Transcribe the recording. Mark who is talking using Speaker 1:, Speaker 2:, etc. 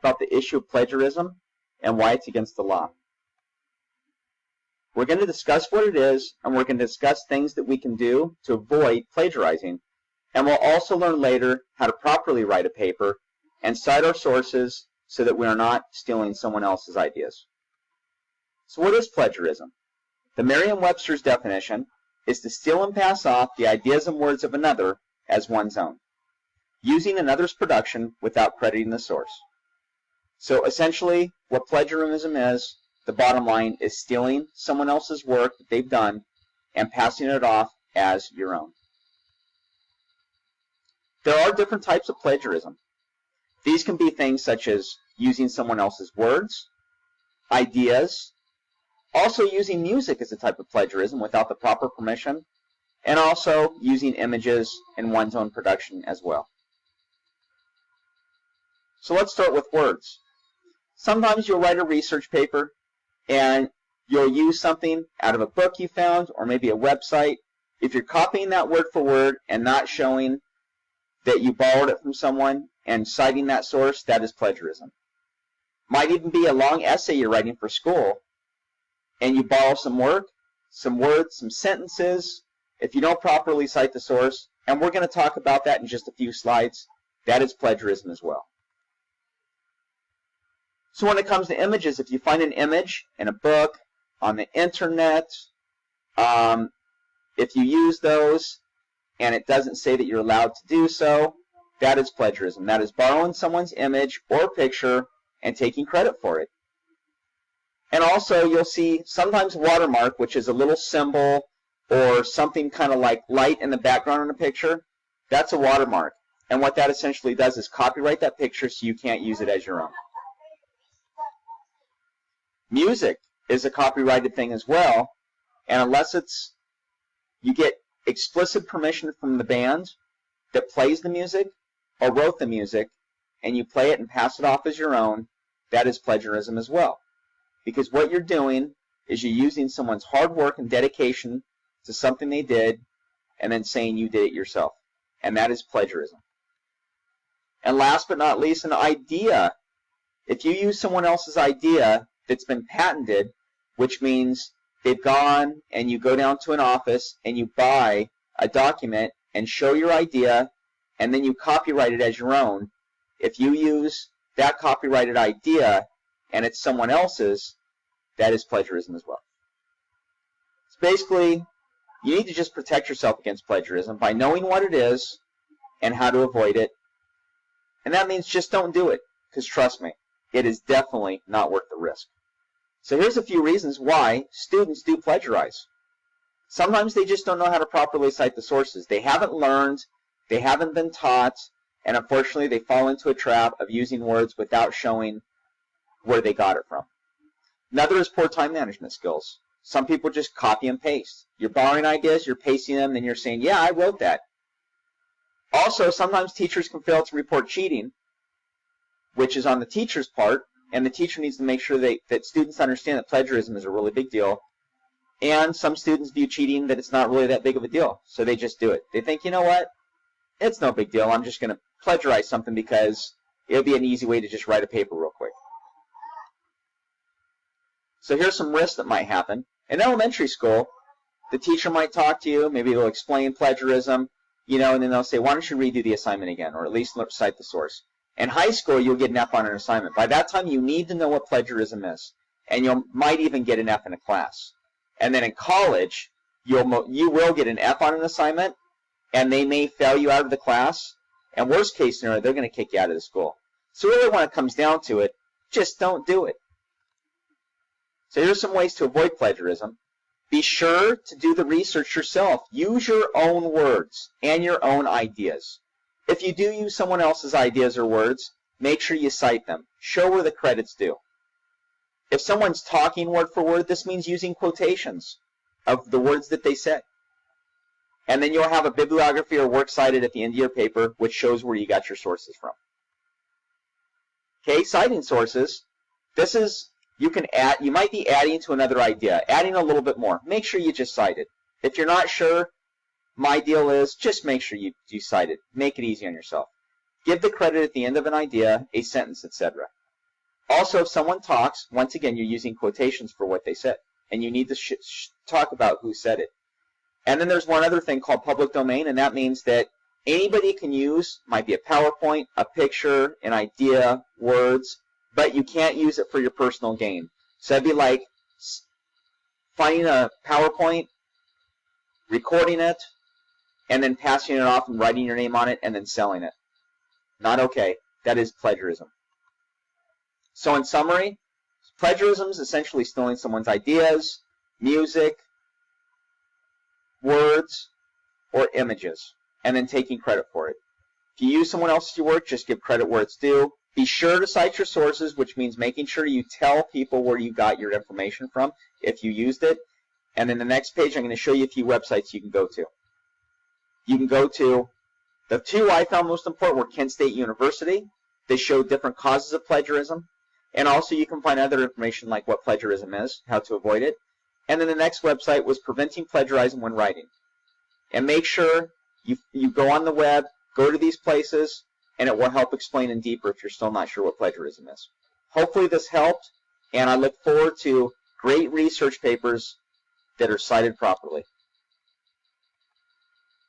Speaker 1: about the issue of plagiarism and why it's against the law. We're going to discuss what it is, and we're going to discuss things that we can do to avoid plagiarizing. And we'll also learn later how to properly write a paper and cite our sources so that we are not stealing someone else's ideas. So what is plagiarism? The Merriam-Webster's definition is to steal and pass off the ideas and words of another as one's own, using another's production without crediting the source. So essentially, what plagiarism is, the bottom line, is stealing someone else's work that they've done and passing it off as your own. There are different types of plagiarism. These can be things such as using someone else's words, ideas, also using music as a type of plagiarism without the proper permission, and also using images in one's own production as well. So let's start with words. Sometimes you'll write a research paper and you'll use something out of a book you found or maybe a website. If you're copying that word for word and not showing that you borrowed it from someone and citing that source, that is plagiarism. Might even be a long essay you're writing for school and you borrow some work, some words, some sentences. If you don't properly cite the source, and we're going to talk about that in just a few slides, that is plagiarism as well. So when it comes to images, if you find an image in a book, on the internet, if you use those and it doesn't say that you're allowed to do so, that is plagiarism. That is borrowing someone's image or picture and taking credit for it. And also you'll see sometimes watermark, which is a little symbol or something kind of like light in the background in a picture. That's a watermark. And what that essentially does is copyright that picture so you can't use it as your own. Music is a copyrighted thing as well, and unless you get explicit permission from the band that plays the music or wrote the music, and you play it and pass it off as your own, that is plagiarism as well. Because what you're doing is you're using someone's hard work and dedication to something they did and then saying you did it yourself, and that is plagiarism. And last but not least, an idea. If you use someone else's idea that's been patented, which means they've gone and you go down to an office and you buy a document and show your idea and then you copyright it as your own. If you use that copyrighted idea and it's someone else's, that is plagiarism as well. So basically, you need to just protect yourself against plagiarism by knowing what it is and how to avoid it. And that means just don't do it, because trust me, it is definitely not worth the risk. So here's a few reasons why students do plagiarize. Sometimes they just don't know how to properly cite the sources. They haven't learned, they haven't been taught, and unfortunately they fall into a trap of using words without showing where they got it from. Another is poor time management skills. Some people just copy and paste. You're borrowing ideas, you're pasting them, then you're saying, yeah, I wrote that. Also, sometimes teachers can fail to report cheating, which is on the teacher's part, and the teacher needs to make sure that students understand that plagiarism is a really big deal. And some students view cheating that it's not really that big of a deal, so they just do it. They think, you know what, it's no big deal. I'm just going to plagiarize something because it'll be an easy way to just write a paper real quick. So here's some risks that might happen. In elementary school, the teacher might talk to you, maybe they'll explain plagiarism, and then they'll say, why don't you redo the assignment again, or at least cite the source. In high school, you'll get an F on an assignment. By that time, you need to know what plagiarism is, and you might even get an F in a class. And then in college, you will get an F on an assignment, and they may fail you out of the class, and worst case scenario, they're going to kick you out of the school. So really, when it comes down to it, just don't do it. So here's some ways to avoid plagiarism. Be sure to do the research yourself. Use your own words and your own ideas. If you do use someone else's ideas or words, make sure you cite them. Show where the credit's due. If someone's talking word for word, this means using quotations of the words that they said. And then you'll have a bibliography or works cited at the end of your paper, which shows where you got your sources from. Okay, citing sources. This is, you might be adding to another idea, adding a little bit more. Make sure you just cite it. If you're not sure, my deal is just make sure you cite it. Make it easy on yourself. Give the credit at the end of an idea, a sentence, etc. Also, if someone talks, once again, you're using quotations for what they said, and you need to talk about who said it. And then there's one other thing called public domain, and that means that anybody can use, might be a PowerPoint, a picture, an idea, words, but you can't use it for your personal gain. So that'd be like finding a PowerPoint, recording it, and then passing it off and writing your name on it and then selling it. Not okay. That is plagiarism. So in summary, plagiarism is essentially stealing someone's ideas, music, words, or images, and then taking credit for it. If you use someone else's work, just give credit where it's due. Be sure to cite your sources, which means making sure you tell people where you got your information from if you used it. And in the next page, I'm going to show you a few websites you can go to. You can go to, the two I found most important were Kent State University. They show different causes of plagiarism. And also you can find other information like what plagiarism is, how to avoid it. And then the next website was Preventing Plagiarism When Writing. And make sure you go on the web, go to these places, and it will help explain in deeper if you're still not sure what plagiarism is. Hopefully this helped, and I look forward to great research papers that are cited properly.